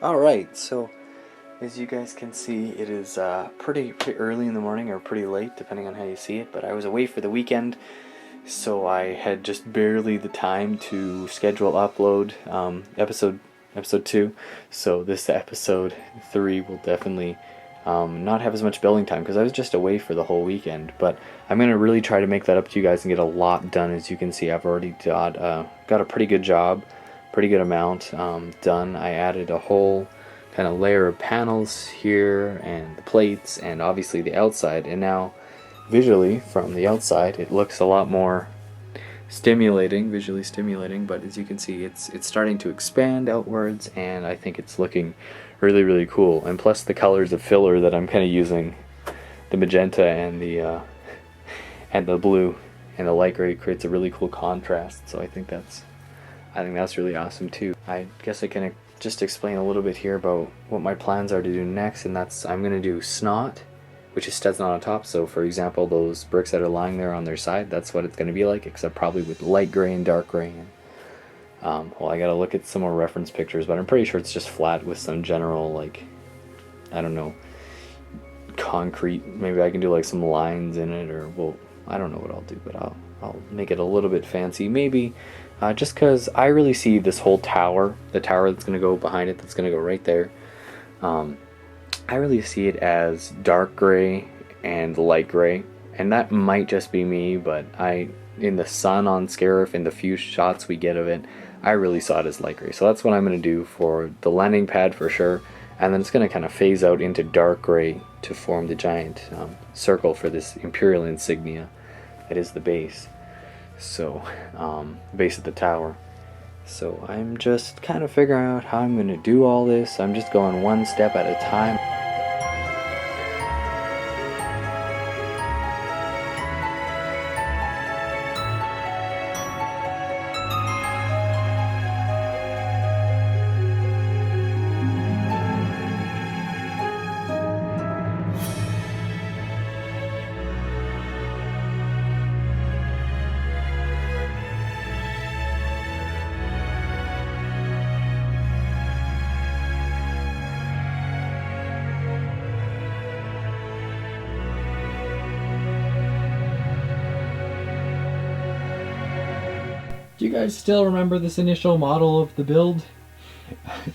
Alright, so as you guys can see, it is pretty early in the morning, or pretty late, depending on how you see it, but I was away for the weekend, so I had just barely the time to schedule upload episode 2, so this episode 3 will definitely not have as much building time, because I was just away for the whole weekend, but I'm going to really try to make that up to you guys and get a lot done. As you can see, I've already got a pretty good job. Pretty good amount done. I added a whole kind of layer of panels here and the plates and obviously the outside, and now visually from the outside it looks a lot more visually stimulating, but as you can see it's starting to expand outwards, and I think it's looking really cool. And plus the colors of filler that I'm kind of using, the magenta and the blue and the light gray, creates a really cool contrast, so I think that's really awesome too. I guess I can just explain a little bit here about what my plans are to do next, and that's I'm going to do snot, which is studs on top. So for example, those bricks that are lying there on their side, that's what it's going to be like, except probably with light gray and dark gray. And, well, I gotta look at some more reference pictures, but I'm pretty sure it's just flat with some general, like, I don't know, concrete. Maybe I can do like some lines in it, or, well, I don't know what I'll do, but I'll make it a little bit fancy, maybe. Just because I really see this whole tower, the tower that's going to go behind it, that's going to go right there, I really see it as dark gray and light gray, and that might just be me, but in the sun on Scarif, in the few shots we get of it, I really saw it as light gray. So that's what I'm going to do for the landing pad for sure, and then it's going to kind of phase out into dark gray to form the giant circle for this Imperial insignia that is the base. So, base of the tower. So I'm just kind of figuring out how I'm going to do all this. I'm just going one step at a time. Do you guys still remember this initial model of the build?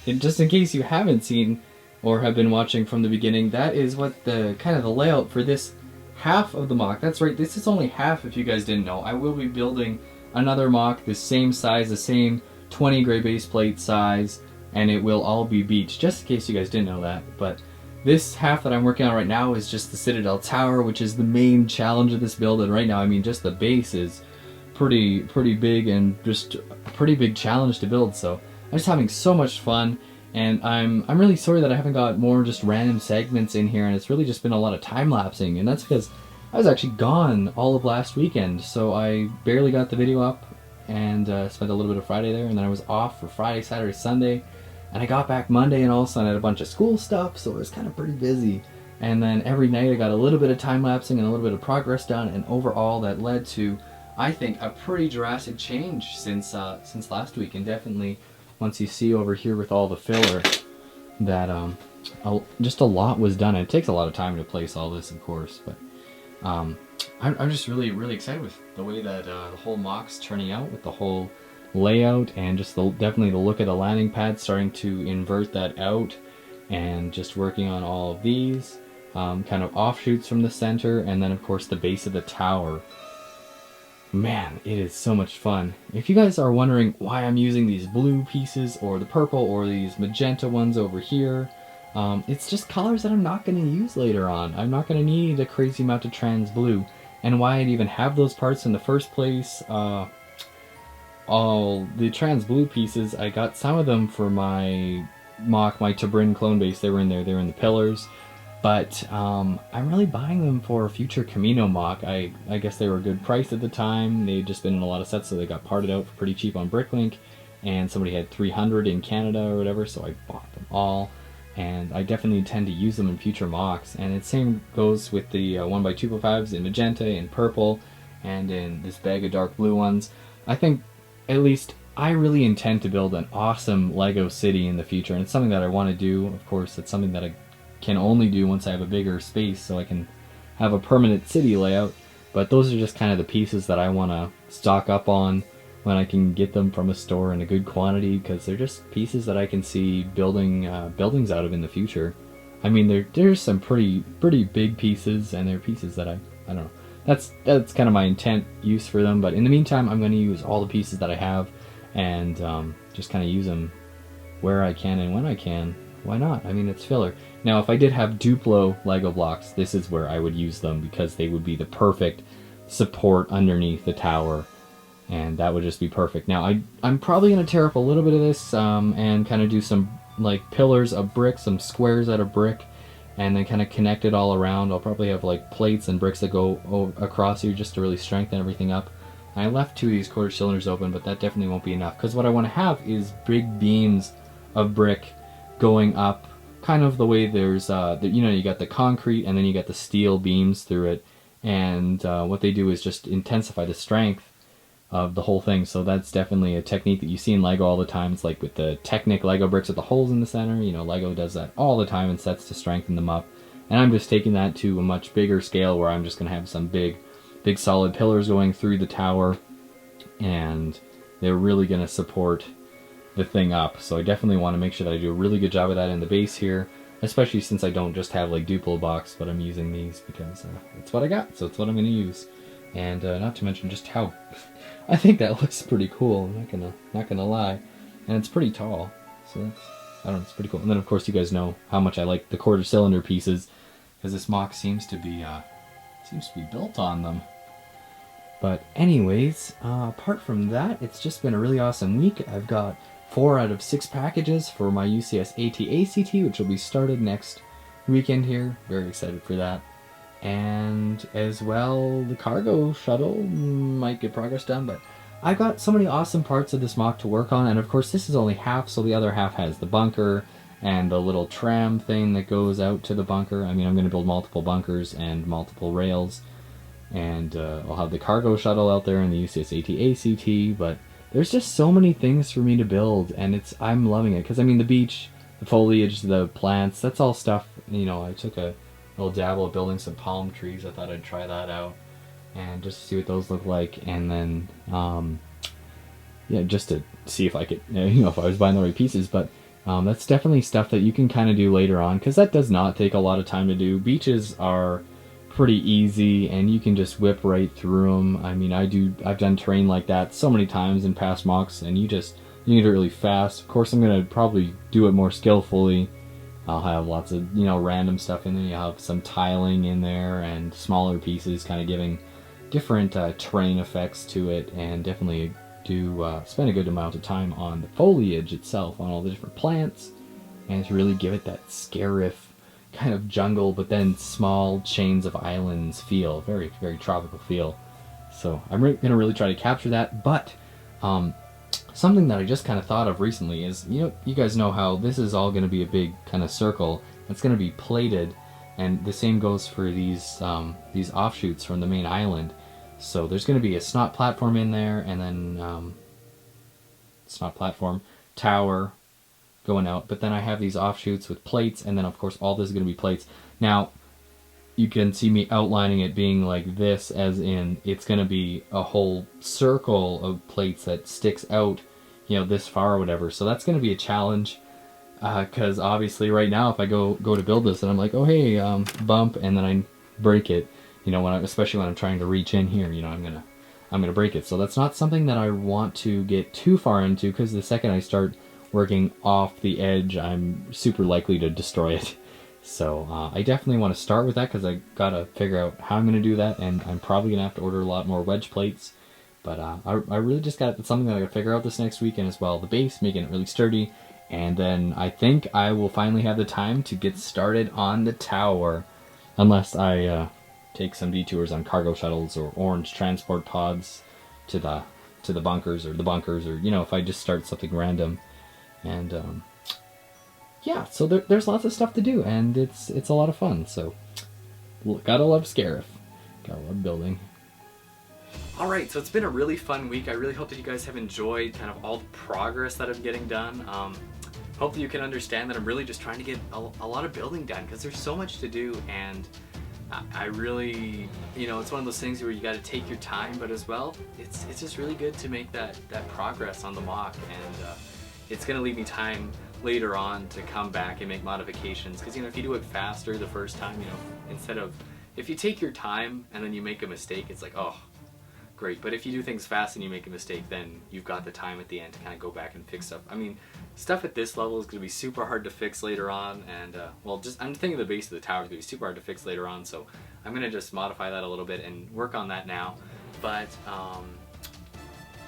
And just in case you haven't seen or have been watching from the beginning, that is what the kind of the layout for this half of the MOC. That's right, this is only half, if you guys didn't know. I will be building another MOC the same size, the same 20 gray base plate size, and it will all be beach, just in case you guys didn't know that. But this half that I'm working on right now is just the Citadel tower, which is the main challenge of this build. And right now, I mean, just the base is pretty big and just a pretty big challenge to build. So I'm just having so much fun, and I'm really sorry that I haven't got more just random segments in here, and it's really just been a lot of time lapsing, and that's because I was actually gone all of last weekend, so I barely got the video up, and spent a little bit of Friday there, and then I was off for Friday, Saturday, Sunday, and I got back Monday, and all of a sudden I had a bunch of school stuff, so it was kind of pretty busy. And then every night I got a little bit of time lapsing and a little bit of progress done, and overall that led to, I think, a pretty drastic change since last week. And definitely once you see over here with all the filler that just a lot was done. And it takes a lot of time to place all this, of course, but I'm just really excited with the way that the whole MOC's turning out, with the whole layout, and just definitely the look of the landing pad, starting to invert that out, and just working on all of these kind of offshoots from the center, and then of course the base of the tower. Man, it is so much fun. If you guys are wondering why I'm using these blue pieces or the purple or these magenta ones over here, it's just colors that I'm not going to use later on. I'm not going to need a crazy amount of trans blue. And why I'd even have those parts in the first place, all the trans blue pieces, I got some of them for my MOC, my Tabrin clone base. They were in there, they were in the pillars. But I'm really buying them for a future Camino MOC. I guess they were a good price at the time. They'd just been in a lot of sets, so they got parted out for pretty cheap on Bricklink. and somebody had 300 in Canada or whatever, so I bought them all. And I definitely intend to use them in future mocks. And the same goes with the 1x2.5s in magenta, in purple, and in this bag of dark blue ones. I think, at least, I really intend to build an awesome Lego city in the future, and it's something that I want to do. Of course, it's something that I can only do once I have a bigger space, so I can have a permanent city layout. But those are just kind of the pieces that I want to stock up on when I can get them from a store in a good quantity, because they're just pieces that I can see building buildings out of in the future. I mean, there's some pretty big pieces, and they're pieces that I don't know. That's kind of my intent use for them. But in the meantime, I'm going to use all the pieces that I have, and just kind of use them where I can and when I can. Why not? I mean, it's filler. Now, if I did have Duplo Lego blocks, this is where I would use them, because they would be the perfect support underneath the tower. And that would just be perfect. Now, I'm probably going to tear up a little bit of this and kind of do some like pillars of brick, some squares out of brick, and then kind of connect it all around. I'll probably have like plates and bricks that go across here just to really strengthen everything up. I left 2 of these quarter cylinders open, but that definitely won't be enough, because what I want to have is big beams of brick going up, kind of the way there's, you got the concrete and then you got the steel beams through it. And what they do is just intensify the strength of the whole thing. So that's definitely a technique that you see in Lego all the time. It's like with the Technic Lego bricks with the holes in the center. Lego does that all the time in sets to strengthen them up. And I'm just taking that to a much bigger scale, where I'm just going to have some big solid pillars going through the tower, and they're really going to support the thing up. So I definitely want to make sure that I do a really good job of that in the base here, especially since I don't just have like Duplo box, but I'm using these because it's what I got, so it's what I'm going to use. And not to mention just how I think that looks pretty cool. I'm not gonna lie, and it's pretty tall, so it's pretty cool. And then of course you guys know how much I like the quarter cylinder pieces, because this mock seems to be built on them. But anyways, apart from that, it's just been a really awesome week. I've got 4 out of 6 packages for my UCS AT-ACT, which will be started next weekend here. Very excited for that. And as well, the cargo shuttle might get progress done, but I've got so many awesome parts of this mock to work on. And of course, this is only half, so the other half has the bunker and the little tram thing that goes out to the bunker. I mean, I'm going to build multiple bunkers and multiple rails, and I'll have the cargo shuttle out there and the UCS AT-ACT, but there's just so many things for me to build, and I'm loving it. Because, I mean, the beach, the foliage, the plants, that's all stuff, I took a little dabble at building some palm trees. I thought I'd try that out, and just to see what those look like, and then, just to see if I could, if I was buying the right pieces, but that's definitely stuff that you can kind of do later on, because that does not take a lot of time to do. Beaches are pretty easy, and you can just whip right through them. I mean, I've done terrain like that so many times in past mocks, and you get it really fast. Of course, I'm going to probably do it more skillfully. I'll have lots of, random stuff in there. You'll have some tiling in there and smaller pieces kind of giving different terrain effects to it, and definitely do spend a good amount of time on the foliage itself, on all the different plants, and to really give it that Scarif kind of jungle, but then small chains of islands feel. Very, very tropical feel. So I'm going to really try to capture that, but something that I just kind of thought of recently is, you guys know how this is all going to be a big kind of circle. It's going to be plated, and the same goes for these offshoots from the main island. So there's going to be a snot platform in there, and then snot platform, tower going out. But then I have these offshoots with plates, and then of course all this is going to be plates. Now, you can see me outlining it being like this, as in it's going to be a whole circle of plates that sticks out, this far or whatever. So that's going to be a challenge, because obviously right now if I go to build this and I'm like, oh hey, bump, and then I break it, especially when I'm trying to reach in here, I'm gonna break it. So that's not something that I want to get too far into, because the second I start working off the edge, I'm super likely to destroy it. So I definitely want to start with that, because I gotta figure out how I'm gonna do that, and I'm probably gonna have to order a lot more wedge plates. But I really just got something that I gotta figure out this next weekend as well. The base, making it really sturdy, and then I think I will finally have the time to get started on the tower, unless I take some detours on cargo shuttles or orange transport pods to the to the bunkers, or you know, if I just start something random. And yeah, so there's lots of stuff to do, and it's a lot of fun. So gotta love Scarif, gotta love building. Alright, so it's been a really fun week. I really hope that you guys have enjoyed kind of all the progress that I'm getting done. Hope that you can understand that I'm really just trying to get a lot of building done, because there's so much to do, and I really, you know, it's one of those things where you got to take your time, but as well, it's just really good to make that progress on the mock, and it's going to leave me time later on to come back and make modifications, because, you know, if you do it faster the first time, you know, instead of, if you take your time and then you make a mistake, it's like, oh, great. But if you do things fast and you make a mistake, then you've got the time at the end to kind of go back and fix stuff. I mean, stuff at this level is going to be super hard to fix later on, and well, just I'm thinking the base of the tower is going to be super hard to fix later on, so I'm going to just modify that a little bit and work on that now. But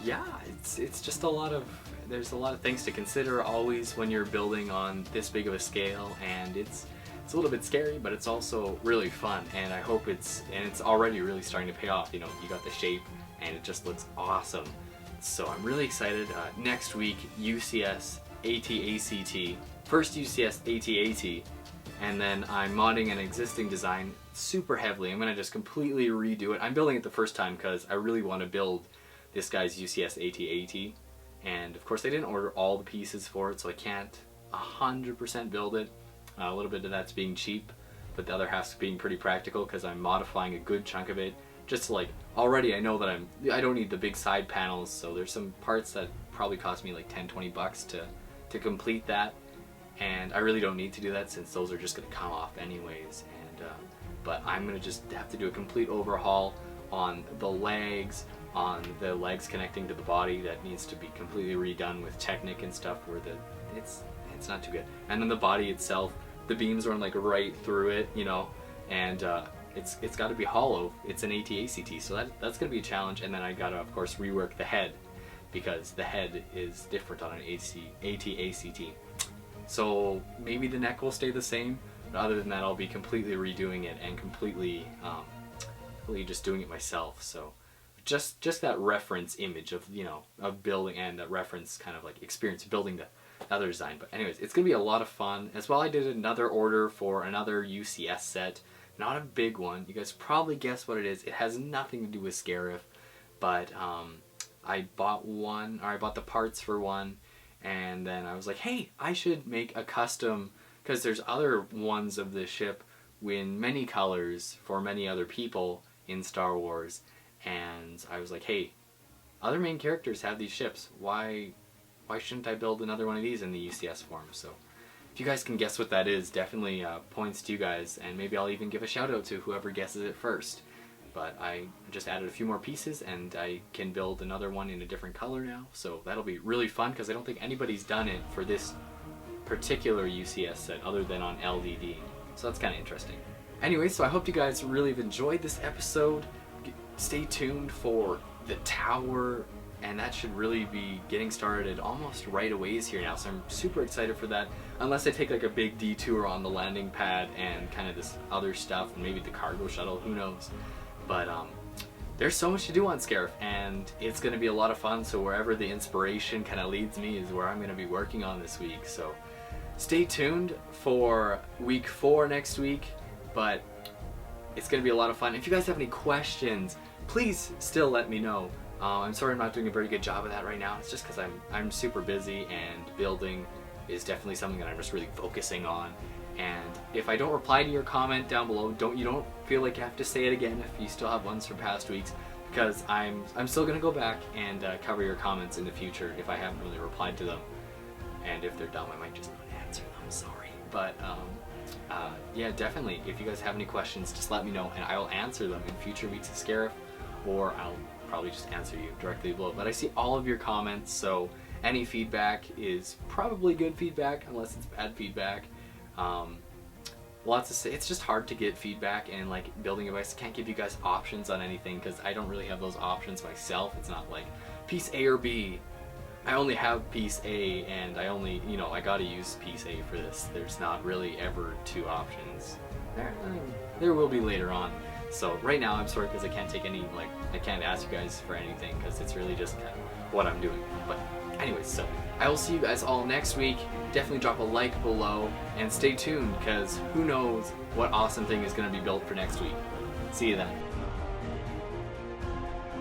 yeah, it's just a lot of, there's a lot of things to consider always when you're building on this big of a scale, and it's a little bit scary, but it's also really fun, and I hope it's already really starting to pay off. You know, you got the shape and it just looks awesome. So I'm really excited. Next week, UCS AT-ACT, first UCS AT-ACT, and then I'm modding an existing design super heavily. I'm gonna just completely redo it. I'm building it the first time because I really want to build this guy's UCS AT-ACT, and of course I didn't order all the pieces for it, so I can't 100% build it. A little bit of that's being cheap, but the other half's being pretty practical because I'm modifying a good chunk of it. Just to, like, already I know that I don't need the big side panels, so there's some parts that probably cost me like 10-20 bucks to complete that, and I really don't need to do that since those are just going to come off anyways. And but I'm going to just have to do a complete overhaul on the legs, connecting to the body. That needs to be completely redone with Technic and stuff, where it's not too good. And then the body itself, the beams run like right through it, you know, and it's got to be hollow. It's an AT-ACT, so that's going to be a challenge. And then I got to, of course, rework the head, because the head is different on an AT-ACT. So maybe the neck will stay the same, but other than that, I'll be completely redoing it and completely just doing it myself. So just that reference image of, you know, of building, and a reference kind of like experience building the other design. But anyways, it's gonna be a lot of fun. As well, I did another order for another UCS set, not a big one. You guys probably guessed what it is. It has nothing to do with Scarif, but I bought the parts for one, and then I was like, hey, I should make a custom, because there's other ones of this ship in many colors for many other people in Star Wars, and I was like, hey, other main characters have these ships. Why shouldn't I build another one of these in the UCS form? So if you guys can guess what that is, definitely points to you guys, and maybe I'll even give a shout out to whoever guesses it first. But I just added a few more pieces, and I can build another one in a different color now, so that'll be really fun, because I don't think anybody's done it for this particular UCS set other than on LDD, so that's kind of interesting. Anyway, so I hope you guys really have enjoyed this episode. Stay tuned for the tower, and that should really be getting started almost right away here now, so I'm super excited for that, unless I take like a big detour on the landing pad and kind of this other stuff, and maybe the cargo shuttle, who knows. But there's so much to do on Scarif, and it's going to be a lot of fun, so wherever the inspiration kind of leads me is where I'm going to be working on this week. So stay tuned for week 4 next week, but it's going to be a lot of fun. If you guys have any questions, please still let me know. I'm sorry I'm not doing a very good job of that right now. It's just because I'm super busy, and building is definitely something that I'm just really focusing on. And if I don't reply to your comment down below, you don't feel like you have to say it again if you still have ones from past weeks, because I'm still gonna go back and cover your comments in the future if I haven't really replied to them. And if they're dumb, I might just not answer them. Sorry. But yeah, definitely. If you guys have any questions, just let me know, and I will answer them in future weeks of Scarif, or I'll probably just answer you directly below. But I see all of your comments, so any feedback is probably good feedback, unless it's bad feedback. Lots to say. It's just hard to get feedback, and like building advice, I can't give you guys options on anything because I don't really have those options myself. It's not like piece A or B. I only have piece A, and I only, you know, I gotta use piece A for this. There's not really ever 2 options. There will be later on. So right now I'm sorry because I can't take any, like, I can't ask you guys for anything because it's really just kind of what I'm doing. But anyways, so I will see you guys all next week. Definitely drop a like below and stay tuned because who knows what awesome thing is going to be built for next week. See you then.